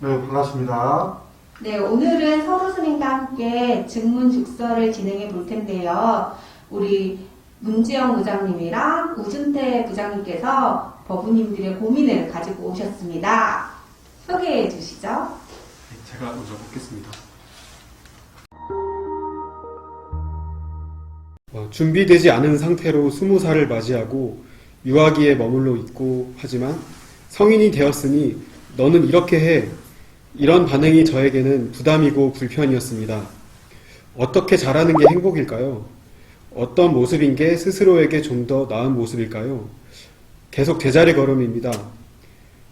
네, 반갑습니다. 네, 오늘은 서로 스님과 함께 증문즉서를 진행해 볼 텐데요. 우리 문지영 부장님이랑 우준태 부장님께서 법우님들의 고민을 가지고 오셨습니다. 소개해 주시죠. 네, 제가 먼저 묻겠습니다. 준비되지 않은 상태로 20살을 맞이하고 유아기에 머물러 있고 하지만 성인이 되었으니 너는 이렇게 해. 이런 반응이 저에게는 부담이고 불편이었습니다. 어떻게 잘하는 게 행복일까요? 어떤 모습인 게 스스로에게 좀 더 나은 모습일까요? 계속 제자리 걸음입니다.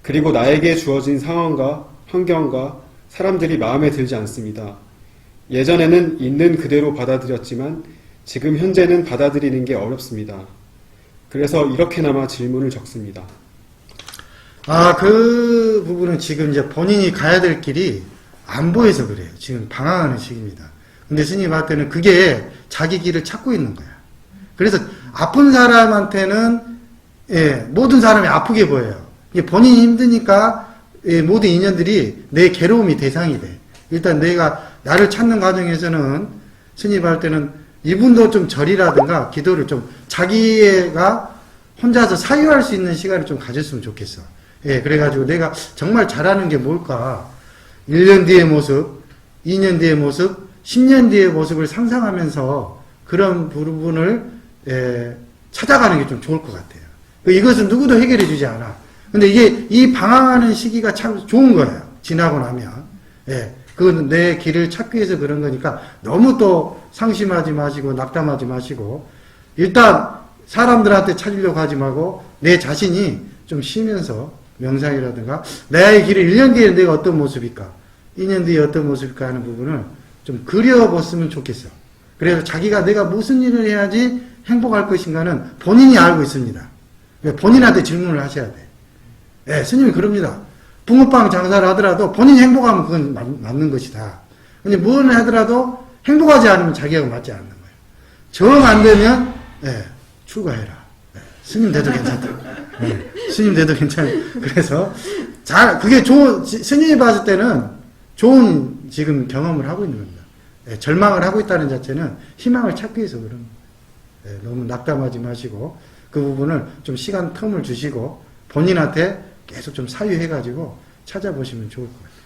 그리고 나에게 주어진 상황과 환경과 사람들이 마음에 들지 않습니다. 예전에는 있는 그대로 받아들였지만 지금 현재는 받아들이는 게 어렵습니다. 그래서 이렇게나마 질문을 적습니다. 그 부분은 지금 이제 본인이 가야 될 길이 안 보여서 그래요. 지금 방황하는 시기입니다. 근데 스님할 때는 그게 자기 길을 찾고 있는 거야. 그래서 아픈 사람한테는 모든 사람이 아프게 보여요. 본인이 힘드니까 모든 인연들이 내 괴로움이 대상이 돼. 일단 내가 나를 찾는 과정에서는 스님할 때는 이분도 좀 절이라든가 기도를 좀 자기가 혼자서 사유할 수 있는 시간을 좀 가졌으면 좋겠어. 그래가지고 내가 정말 잘하는 게 뭘까? 1년 뒤의 모습, 2년 뒤의 모습, 10년 뒤의 모습을 상상하면서 그런 부분을 찾아가는 게 좀 좋을 것 같아요. 이것은 누구도 해결해 주지 않아. 근데 이게 이 방황하는 시기가 참 좋은 거예요. 지나고 나면. 그건 내 길을 찾기 위해서 그런 거니까 너무 또 상심하지 마시고 낙담하지 마시고 일단 사람들한테 찾으려고 하지 말고 내 자신이 좀 쉬면서 명상이라든가 나의 길을 1년 뒤에 내가 어떤 모습일까 2년 뒤에 어떤 모습일까 하는 부분을 좀 그려봤으면 좋겠어. 그래서 자기가 내가 무슨 일을 해야지 행복할 것인가는 본인이 알고 있습니다. 본인한테 질문을 하셔야 돼. 스님이 그럽니다. 붕어빵 장사를 하더라도 본인이 행복하면 그건 맞는 것이다. 근데 무엇을 하더라도 행복하지 않으면 자기하고 맞지 않는 거예요. 정 안 되면 출가해라. 스님 돼도 괜찮다. 스님 돼도 괜찮아요. 그래서 그게 스님이 봤을 때는 좋은 지금 경험을 하고 있는 겁니다. 절망을 하고 있다는 자체는 희망을 찾기 위해서 그런 거예요. 너무 낙담하지 마시고 그 부분을 좀 시간 텀을 주시고 본인한테 계속 좀 사유해가지고 찾아보시면 좋을 것 같아요.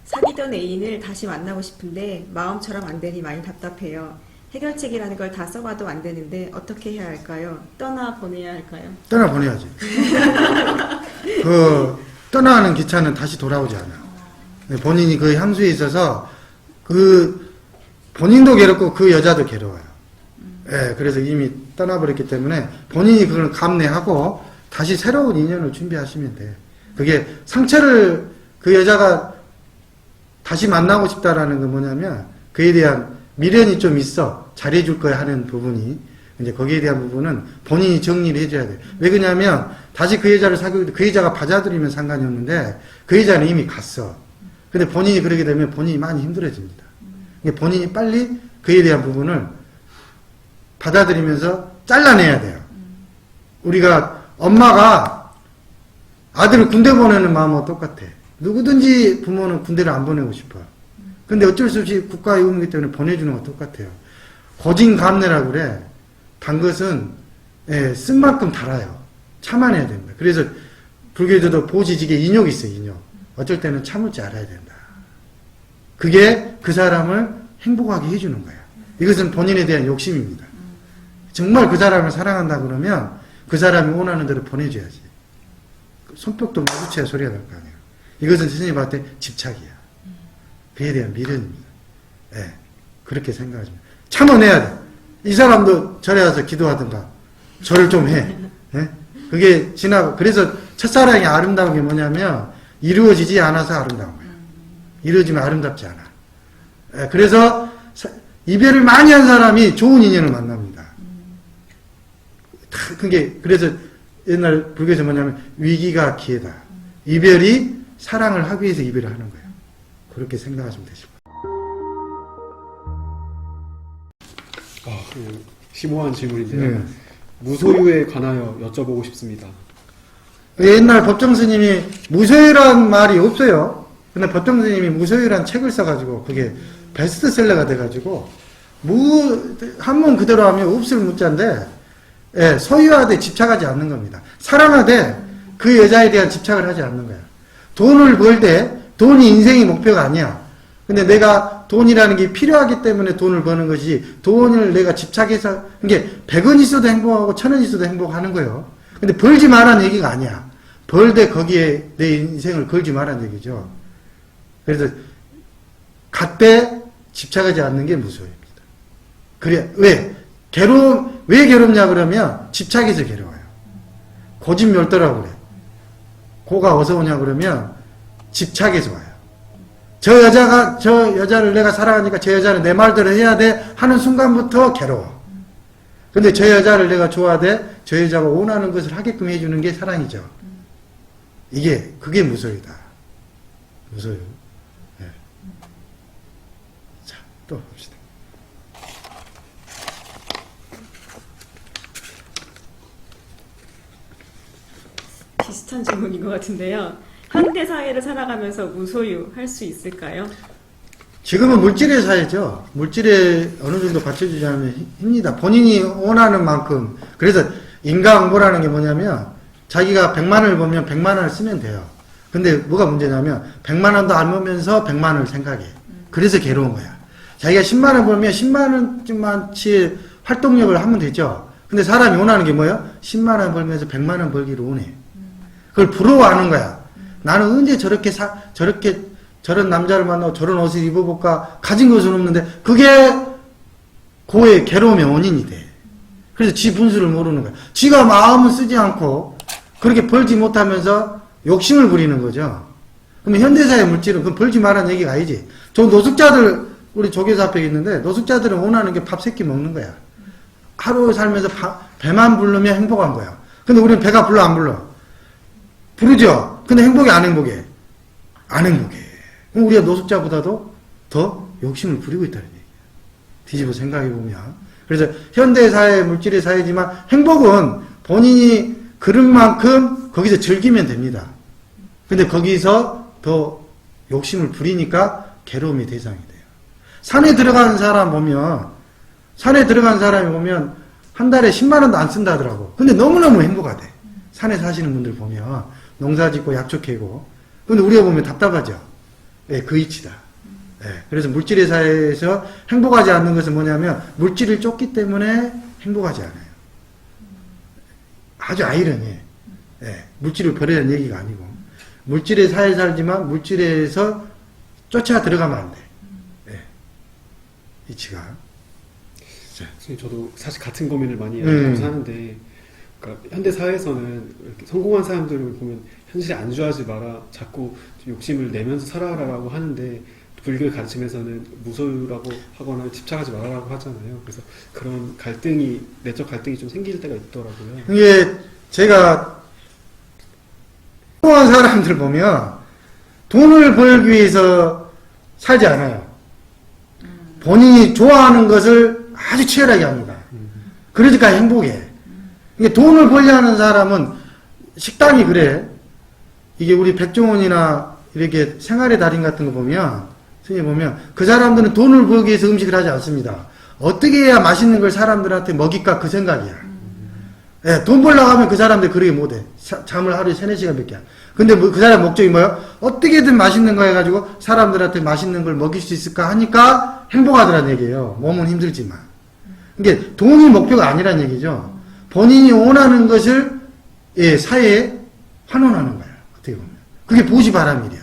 사귀던 애인을 다시 만나고 싶은데 마음처럼 안 되니 많이 답답해요. 해결책이라는 걸 다 써봐도 안 되는데 어떻게 해야 할까요? 떠나 보내야 할까요? 떠나보내야지. 떠나는 기차는 다시 돌아오지 않아. 본인이 그 향수에 있어서 본인도 괴롭고 그 여자도 괴로워요. 그래서 이미 떠나버렸기 때문에 본인이 그걸 감내하고 다시 새로운 인연을 준비하시면 돼. 그게 상처를 그 여자가 다시 만나고 싶다라는 건 뭐냐면 그에 대한 미련이 좀 있어. 잘해줄 거야 하는 부분이 이제 거기에 대한 부분은 본인이 정리를 해줘야 돼. 왜 그러냐면 다시 그 여자를 사귀고 그 여자가 받아들이면 상관이 없는데 그 여자는 이미 갔어. 근데 본인이 그러게 되면 본인이 많이 힘들어집니다. 본인이 빨리 그에 대한 부분을 받아들이면서 잘라내야 돼요. 우리가 엄마가 아들을 군대 보내는 마음하고 똑같아. 누구든지 부모는 군대를 안 보내고 싶어요. 근데 어쩔 수 없이 국가의 의무이기 때문에 보내주는 거 똑같아요. 고진감래라고 그래. 단 것은 쓴 만큼 달아요. 참아내야 됩니다. 그래서 불교에도 보지직에 인욕이 있어요. 인욕. 어쩔 때는 참을 줄 알아야 된다. 그게 그 사람을 행복하게 해주는 거예요. 이것은 본인에 대한 욕심입니다. 정말 그 사람을 사랑한다 그러면 그 사람이 원하는 대로 보내줘야지. 손뼉도 마주쳐야 소리가 날 거 아니에요. 이것은 스님한테 집착이야. 그에 대한 미련입니다. 그렇게 생각하시면 참아내야 돼. 이 사람도 절에 와서 기도하든가 절을 좀 해. 그게 지나고 그래서 첫사랑이 아름다운 게 뭐냐면 이루어지지 않아서 아름다운 거야. 이루어지면 아름답지 않아. 그래서 이별을 많이 한 사람이 좋은 인연을 만납니다. 그게 그래서 옛날 불교에서 뭐냐면 위기가 기회다. 이별이 사랑을 하기 위해서 이별을 하는 거예요. 그렇게 생각하시면 되실 거예요. 심오한 질문인데요. 무소유에 관하여 여쭤보고 싶습니다. 옛날 법정 스님이 무소유란 말이 없어요. 근데 법정 스님이 무소유란 책을 써가지고 그게 베스트셀러가 돼가지고 한문 그대로 하면 없을 무자인데 예, 소유하되 집착하지 않는 겁니다. 사랑하되 그 여자에 대한 집착을 하지 않는 거야. 돈을 벌 때 돈이 인생의 목표가 아니야. 근데 내가 돈이라는 게 필요하기 때문에 돈을 버는 것이 돈을 내가 집착해서 이게 100원 있어도 행복하고 1000원 있어도 행복하는 거예요. 근데 벌지 말라는 얘기가 아니야. 벌 때 거기에 내 인생을 걸지 말라는 얘기죠. 그래서 갖되 집착하지 않는 게 무소유입니다. 그래 왜 괴롭냐 그러면 집착해서 괴로워요. 고집멸도라고 그래. 고가 어디서 오냐 그러면 집착해서 와요. 저 여자를 내가 사랑하니까 저 여자는 내 말대로 해야 돼 하는 순간부터 괴로워. 근데 저 여자를 내가 좋아하되 저 여자가 원하는 것을 하게끔 해주는 게 사랑이죠. 그게 무소유다. 무소유. 네. 자, 또 봅시다. 비슷한 질문인 것 같은데요. 현대 사회를 살아가면서 무소유 할 수 있을까요? 지금은 물질의 사회죠. 물질에 어느 정도 받쳐주지 않으면 힘니다. 본인이 원하는 만큼. 그래서 인과응보라는 게 뭐냐면 자기가 100만 원을 벌면 100만 원을 쓰면 돼요. 근데 뭐가 문제냐면 100만 원도 안 벌면서 100만 원을 생각해. 그래서 괴로운 거야. 자기가 10만 원 벌면 10만 원쯤만치 활동력을 하면 되죠. 근데 사람이 원하는 게 뭐예요? 10만 원 벌면서 100만 원 벌기를 원해. 그걸 부러워하는 거야. 나는 언제 저런 남자를 만나고 저런 옷을 입어볼까? 가진 것은 없는데 그게 고의 괴로움의 원인이 돼. 그래서 지 분수를 모르는 거야. 지가 마음은 쓰지 않고 그렇게 벌지 못하면서 욕심을 부리는 거죠. 그러면 현대사의 물질은 그건 벌지 말라는 얘기가 아니지. 저 노숙자들 우리 조교사 앞에 있는데 노숙자들은 원하는 게 밥 3끼 먹는 거야. 하루 살면서 배만 부르면 행복한 거야. 근데 우리는 배가 불러 안 불러? 부르죠. 근데 행복해 안 행복해? 안 행복해. 그럼 우리가 노숙자보다도 더 욕심을 부리고 있다는 얘기야. 뒤집어 생각해보면. 그래서 현대사회, 물질의 사회지만 행복은 본인이 그런 만큼 거기서 즐기면 됩니다. 근데 거기서 더 욕심을 부리니까 괴로움의 대상이 돼요. 산에 들어가는 사람이 보면 한 달에 10만 원도 안 쓴다 하더라고. 근데 너무너무 행복하대. 산에 사시는 분들 보면 농사 짓고 약초 캐고. 근데 우리가 보면 답답하죠. 네, 그 이치다. 네, 그래서 물질의 사회에서 행복하지 않는 것은 뭐냐면 물질을 쫓기 때문에 행복하지 않아요. 아주 아이러니해. 네, 물질을 버리라는 얘기가 아니고 물질의 사회에 살지만 물질에서 쫓아 들어가면 안 돼. 네, 이치가. 선생님, 저도 사실 같은 고민을 많이 하고 사는데, 그러니까 현대 사회에서는 이렇게 성공한 사람들을 보면 현실에 안주하지 마라, 자꾸 좀 욕심을 내면서 살아라라고 하는데 불교의 가르침에서는 무소유라고 하거나 집착하지 말라라고 하잖아요. 그래서 그런 내적 갈등이 좀 생길 때가 있더라고요. 이게 제가 성공한 사람들 보면 돈을 벌기 위해서 살지 않아요. 본인이 좋아하는 것을 아주 치열하게 합니다. 그러니까 행복해. 이게 돈을 벌려 하는 사람은 식당이 그래. 이게 우리 백종원이나 이렇게 생활의 달인 같은 거 보면, 선생님 보면 그 사람들은 돈을 벌기 위해서 음식을 하지 않습니다. 어떻게 해야 맛있는 걸 사람들한테 먹일까 그 생각이야. 예, 돈 벌려고 하면 그 사람들 그렇게 못해. 잠을 하루에 3-4시간밖에 안. 근데 그 사람 목적이 뭐예요? 어떻게든 맛있는 거 해가지고 사람들한테 맛있는 걸 먹일 수 있을까 하니까 행복하더란 얘기예요. 몸은 힘들지만. 이게 돈이 목표가 아니란 얘기죠. 본인이 원하는 것을 사회에 환원하는 거야. 어떻게 보면. 그게 보시바람일이야.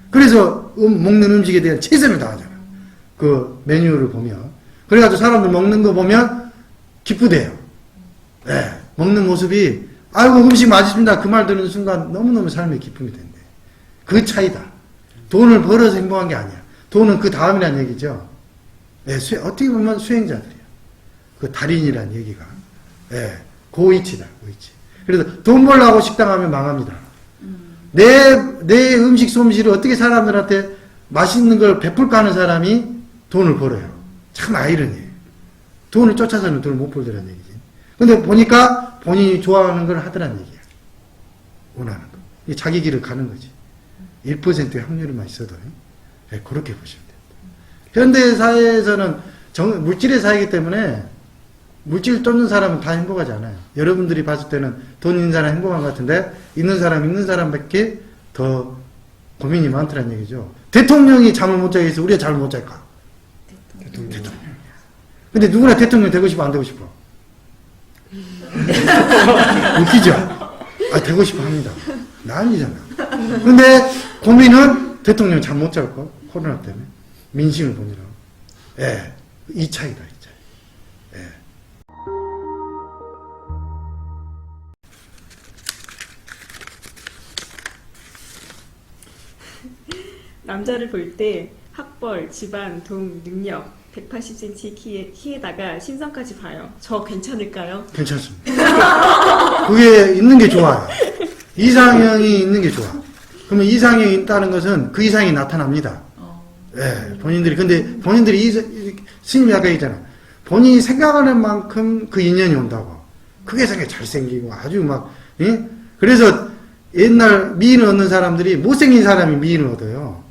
그래서 먹는 음식에 대한 최선을 다하잖아. 그 메뉴를 보면. 그래가지고 사람들 먹는 거 보면 기쁘대요. 네, 먹는 모습이 아이고 음식 맛있습니다. 그 말 듣는 순간 너무너무 삶의 기쁨이 된대. 그 차이다. 돈을 벌어서 행복한 게 아니야. 돈은 그 다음이란 얘기죠. 네, 어떻게 보면 수행자들이야. 그 달인이란 얘기가. 네, 고이치다. 고이치. 그래서 돈 벌려고 식당 하면 망합니다. 내 음식 솜씨를 어떻게 사람들한테 맛있는 걸 베풀까 하는 사람이 돈을 벌어요. 참 아이러니해요. 돈을 쫓아서는 돈을 못 벌더란 얘기지. 근데 보니까 본인이 좋아하는 걸 하더란 얘기야. 원하는 거. 이게 자기 길을 가는 거지. 1%의 확률만 있어도 예, 그렇게 보시면 됩니다. 현대 사회에서는 물질의 사회이기 때문에 물질 쫓는 사람은 다 행복하지 않아요. 여러분들이 봤을 때는 돈 있는 사람 행복한 것 같은데 있는 사람밖에 더 고민이 많더란 얘기죠. 대통령이 잠을 못 자게 해서 우리가 잠을 못 잘까? 대통령이야. 근데 누구나 대통령 되고 싶어 안 되고 싶어? 웃기죠? 아, 되고 싶어 합니다. 난리잖아. 근데 고민은 대통령 잠 못 잘 거. 코로나 때문에. 민심을 보느라고. 예. 이 차이다, 이 차이. 예. 남자를 볼 때 학벌, 집안, 돈, 능력, 180cm 키에다가 심성까지 봐요. 저 괜찮을까요? 괜찮습니다. 그게 있는 게 좋아요. 이상형이 있는 게 좋아. 그러면 이상형이 있다는 것은 그 이상이 나타납니다. 예, 본인들이 스님이 아까 얘기했잖아. 본인이 생각하는 만큼 그 인연이 온다고. 그게 생각 잘생기고 아주 막, 예? 그래서 옛날 미인을 얻는 사람들이 못생긴 사람이 미인을 얻어요.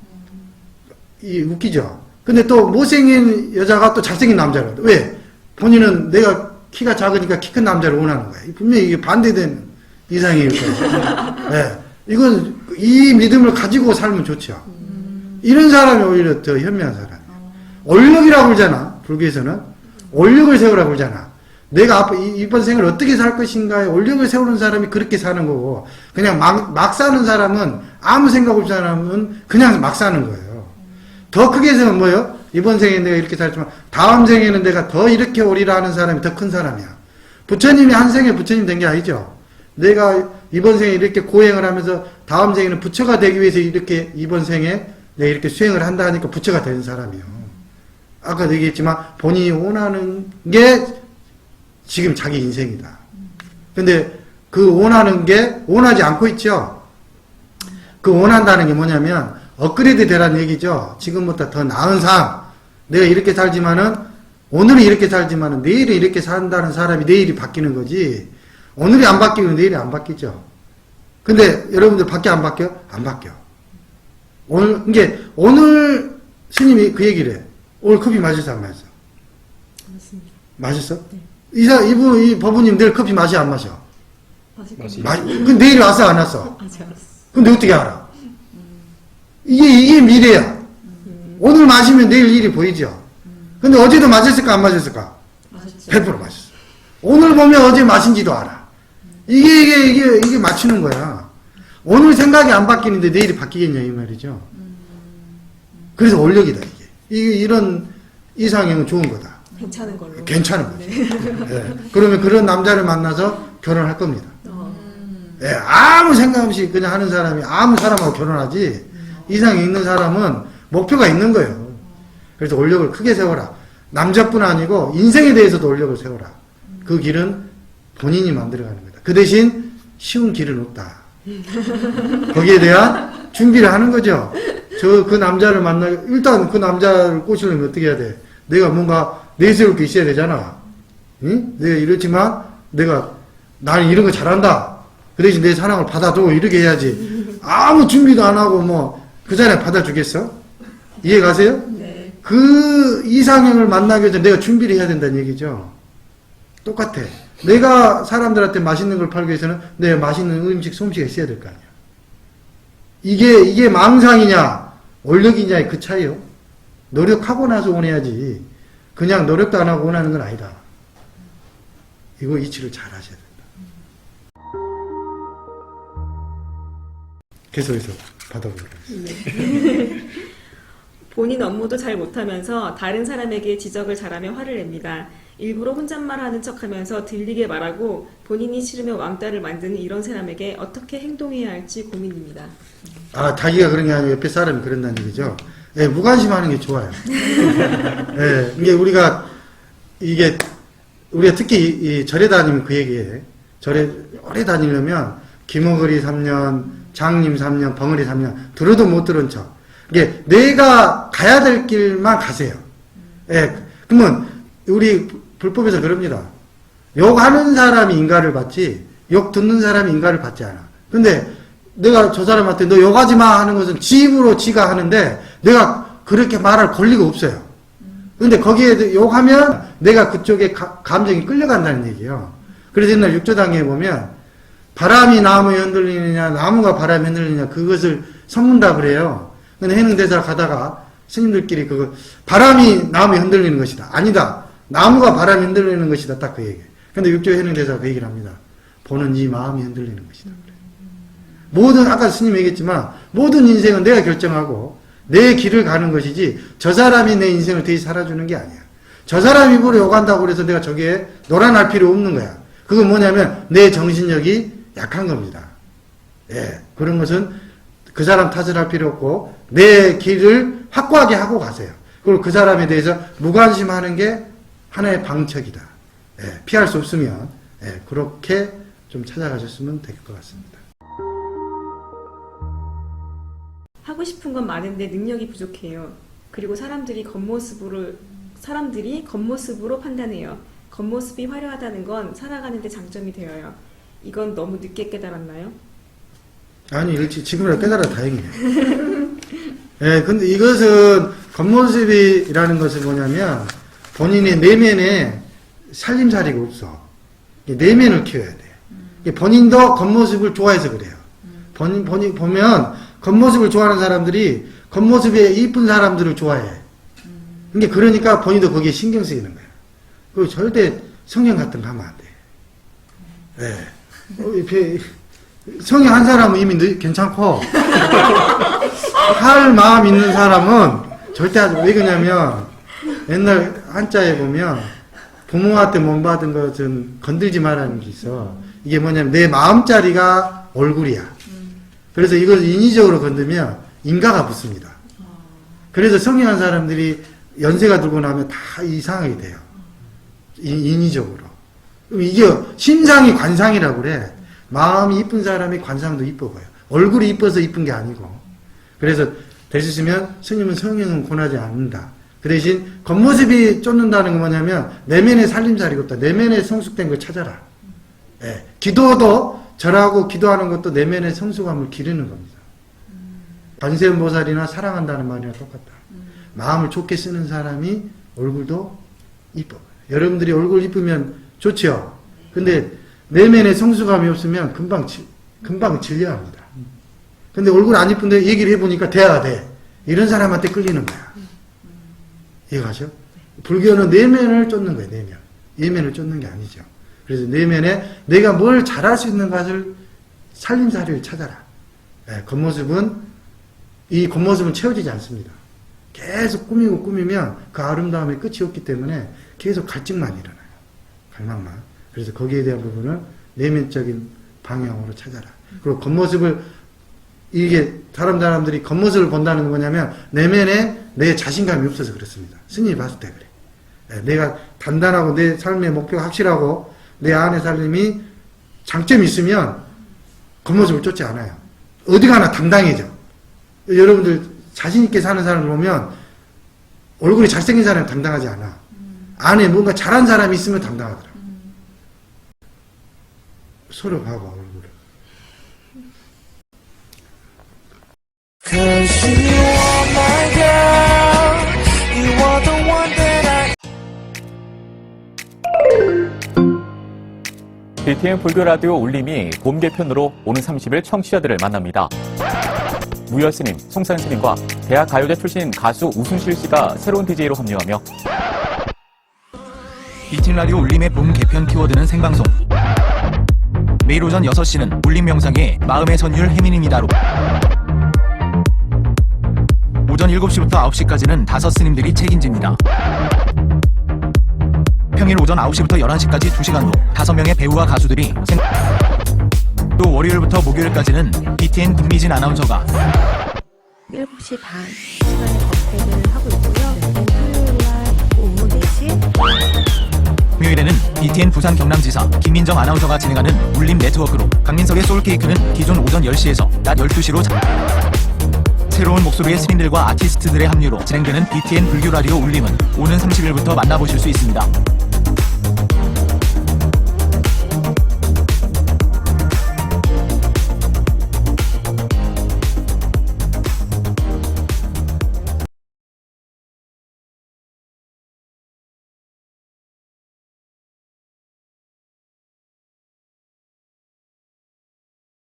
웃기죠? 근데 또 못생긴 여자가 또 잘생긴 남자를 얻어. 왜? 본인은 내가 키가 작으니까 키 큰 남자를 원하는 거야. 분명히 이게 반대된 이상일 거예요. 예. 이건 이 믿음을 가지고 살면 좋죠. 이런 사람이 오히려 더 현명한 사람. 올력이라고 그러잖아. 불교에서는. 올력을 세우라고 그러잖아. 내가 이번 생을 어떻게 살 것인가에 올력을 세우는 사람이 그렇게 사는 거고, 그냥 막 사는 사람은, 아무 생각 없이 사는 사람은 그냥 막 사는 거예요. 더 크게 생각하면 뭐예요? 이번 생에 내가 이렇게 살지만, 다음 생에는 내가 더 이렇게 오리라 하는 사람이 더 큰 사람이야. 부처님이 한 생에 부처님 된 게 아니죠. 내가 이번 생에 이렇게 고행을 하면서 다음 생에는 부처가 되기 위해서 이렇게 이번 생에 내가 이렇게 수행을 한다 하니까 부처가 되는 사람이요. 아까도 얘기했지만 본인이 원하는 게 지금 자기 인생이다. 근데 그 원하는 게 원하지 않고 있죠. 그 원한다는 게 뭐냐면 업그레이드 되라는 얘기죠. 지금부터 더 나은 삶. 내가 이렇게 살지만은 오늘은 이렇게 살지만은 내일은 이렇게 산다는 사람이 내일이 바뀌는 거지. 오늘이 안 바뀌면 내일이 안 바뀌죠. 근데 여러분들 바뀌어 안 바뀌어? 안 바뀌어. 오늘 스님이 그 얘기를 해. 오늘 커피 마셨어 안 마셨어? 맞습니다. 마셨어? 네. 이 법부님 내일 커피 마셔 안 마셔? 마실 근데 내일 왔어 안 왔어? 아직 알았어. 근데 어떻게 알아? 이게 미래야. 오늘 마시면 내일 일이 보이죠. 근데 어제도 마셨을까 안 마셨을까? 마셨죠. 100% 마셨어. 오늘 보면 어제 마신지도 알아. 이게 맞추는 거야. 오늘 생각이 안 바뀌는데 내일이 바뀌겠냐 이 말이죠. 그래서 올력이다 이게. 이런 이상형은 좋은 거다. 괜찮은 걸로. 괜찮은 거죠. 예. 그러면 그런 남자를 만나서 결혼할 겁니다. 예, 아무 생각 없이 그냥 하는 사람이 아무 사람하고 결혼하지, 이상이 있는 사람은 목표가 있는 거예요. 그래서 올력을 크게 세워라. 남자뿐 아니고 인생에 대해서도 올력을 세워라. 그 길은 본인이 만들어가는 거다. 그 대신 쉬운 길은 없다. 거기에 대한 준비를 하는 거죠. 그 남자를 일단 그 남자를 꼬시려면 어떻게 해야 돼? 내가 뭔가 내세울 게 있어야 되잖아. 응? 내가 이렇지만 나는 이런 거 잘한다. 그 대신 내 사랑을 받아줘. 이렇게 해야지. 아무 준비도 안 하고 그 사람이 받아주겠어? 이해 가세요? 네. 그 이상형을 만나기 전에 내가 준비를 해야 된다는 얘기죠. 똑같아. 내가 사람들한테 맛있는 걸 팔기 위해서는 내가 맛있는 음식, 솜씨가 있어야 될 거 아니야. 이게 망상이냐, 원력이냐의 그 차이요. 노력하고 나서 원해야지. 그냥 노력도 안 하고 원하는 건 아니다. 이거 이치를 잘 하셔야 된다. 계속해서 받아보도록 하겠습니다. 본인 업무도 잘 못하면서 다른 사람에게 지적을 잘하며 화를 냅니다. 일부러 혼잣말하는 척하면서 들리게 말하고 본인이 싫으면 왕따를 만드는 이런 사람에게 어떻게 행동해야 할지 고민입니다. 자기가 그런 게 아니고 옆에 사람이 그런다는 얘기죠. 예, 무관심하는 게 좋아요. 예, 우리가 특히 이 절에 다니면 그 얘기해. 절에 오래 다니려면 김어거리 3년, 장님 3년, 벙어리 3년 들어도 못 들은 척. 이게 내가 가야 될 길만 가세요. 예, 그러면 우리 불법에서 그럽니다. 욕하는 사람이 인가를 받지 욕 듣는 사람이 인가를 받지 않아. 근데 내가 저 사람한테 너 욕하지 마 하는 것은 지 입으로 지가 하는데 내가 그렇게 말할 권리가 없어요. 근데 거기에 욕하면 내가 그쪽에 감정이 끌려간다는 얘기예요. 그래서 옛날 육조당에 보면 바람이 나무에 흔들리느냐 나무가 바람에 흔들리느냐 그것을 선문답을 해요. 근데 해능대사 가다가 스님들끼리 그거 바람이 나무에 흔들리는 것이다. 아니다. 나무가 바람에 흔들리는 것이다. 딱 그 얘기예요. 근데 육조 해능대사가 그 얘기를 합니다. 보는 이 마음이 흔들리는 것이다. 모든 아까 스님이 얘기했지만 모든 인생은 내가 결정하고 내 길을 가는 것이지 저 사람이 내 인생을 대신 살아주는 게 아니야. 저 사람이 입으로 욕한다고 그래서 내가 저기에 놀아날 필요 없는 거야. 그건 뭐냐면 내 정신력이 약한 겁니다. 예, 그런 것은 그 사람 탓을 할 필요 없고 내 길을 확고하게 하고 가세요. 그리고 그 사람에 대해서 무관심하는 게 하나의 방책이다. 예, 피할 수 없으면 예, 그렇게 좀 찾아가셨으면 될 것 같습니다. 하고 싶은 건 많은데 능력이 부족해요. 그리고 사람들이 겉모습으로 판단해요. 겉모습이 화려하다는 건 살아가는 데 장점이 되어요. 이건 너무 늦게 깨달았나요? 아니, 일찍 지금이라 깨달아 다행이네요. 예, 근데 이것은 겉모습이라는 것은 뭐냐면 본인의 내면에 살림살이가 없어. 내면을 키워야 돼. 본인도 겉모습을 좋아해서 그래요. 본인 보면 겉모습을 좋아하는 사람들이 겉모습에 이쁜 사람들을 좋아해. 그러니까 본인도 거기에 신경 쓰이는 거야. 그리고 절대 성형 같은 거 하면 안 돼. 예. 성형 한 사람은 이미 괜찮고, 할 마음 있는 사람은 절대 하지. 왜 그러냐면, 옛날 한자에 보면, 부모한테 못 받은 것은 건들지 말라는 게 있어. 이게 뭐냐면, 내 마음자리가 얼굴이야. 그래서 이걸 인위적으로 건드면 인가가 붙습니다. 그래서 성형한 사람들이 연세가 들고 나면 다 이상하게 돼요. 인위적으로. 이게 심상이 관상이라고 그래. 마음이 이쁜 사람이 관상도 이뻐 보여. 얼굴이 이뻐서 이쁜 게 아니고. 그래서 될 수 있으면 스님은 성형은 권하지 않는다. 그 대신 겉모습이 쫓는다는 건 뭐냐면 내면의 살림살이가 없다. 내면의 성숙된 걸 찾아라. 예. 기도도 절하고 기도하는 것도 내면의 성숙함을 기르는 겁니다. 관세음보살이나 사랑한다는 말이랑 똑같다. 마음을 좋게 쓰는 사람이 얼굴도 이뻐. 여러분들이 얼굴 이쁘면 좋죠. 근데 내면의 성숙함이 없으면 금방 질려합니다. 근데 얼굴 안 이쁜데 얘기를 해보니까 돼야 돼. 이런 사람한테 끌리는 거야. 이해가죠? 불교는 내면을 쫓는 거예요. 내면. 내면을 쫓는 게 아니죠. 그래서 내면에 내가 뭘 잘할 수 있는 것을 살림살이를 찾아라. 예, 이 겉모습은 채워지지 않습니다. 계속 꾸미면 그 아름다움의 끝이 없기 때문에 계속 갈증만 일어나요. 갈망만. 그래서 거기에 대한 부분을 내면적인 방향으로 찾아라. 그리고 겉모습을 이게 사람들이 겉모습을 본다는 건 뭐냐면 내면에 내 자신감이 없어서 그렇습니다. 스님이 봤을 때 그래. 예, 내가 단단하고 내 삶의 목표가 확실하고 내 안의 삶이 장점이 있으면 겉모습을 쫓지 않아요. 어디 가나 당당해져. 여러분들 자신있게 사는 사람을 보면 얼굴이 잘생긴 사람은 당당하지 않아. 안에 뭔가 잘한 사람이 있으면 당당하더라. 서로 봐봐, 얼굴을. Cause you are my girl, you are the one that I BTN 불교 라디오 울림이 봄 개편으로 오는 30일 청취자들을 만납니다. 무열 스님, 송산 스님과 대학 가요제 출신 가수 우순실 씨가 새로운 DJ로 합류하며 BTN 라디오 울림의 봄 개편 키워드는 생방송. 매일 오전 6시는 울림 명상의 마음의 선율 혜민입니다로. 오전 7시부터 9시까지는 5스님들이 책임집니다. 평일 오전 9시부터 11시까지 2시간도 5명의 배우와 가수들이 또 월요일부터 목요일까지는 BTN 김미진 아나운서가 7시 반 시간에 검색을 하고 있고요. 토요일날 오후 4시 금요일에는 BTN 부산 경남지사 김민정 아나운서가 진행하는 울림 네트워크로 강민석의 소울케이크는 기존 오전 10시에서 낮 12시로 새로운 목소리의 스님들과 아티스트들의 합류로 진행되는 BTN 불교 라디오 울림은 오는 30일부터 만나보실 수 있습니다.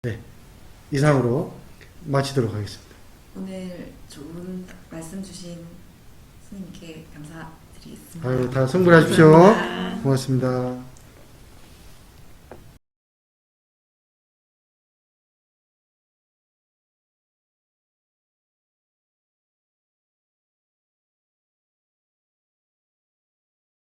네, 이상으로 마치도록 하겠습니다. 오늘 좋은 말씀 주신 스님께 감사드리겠습니다. 아유, 다 성불하십시오. 감사합니다. 고맙습니다.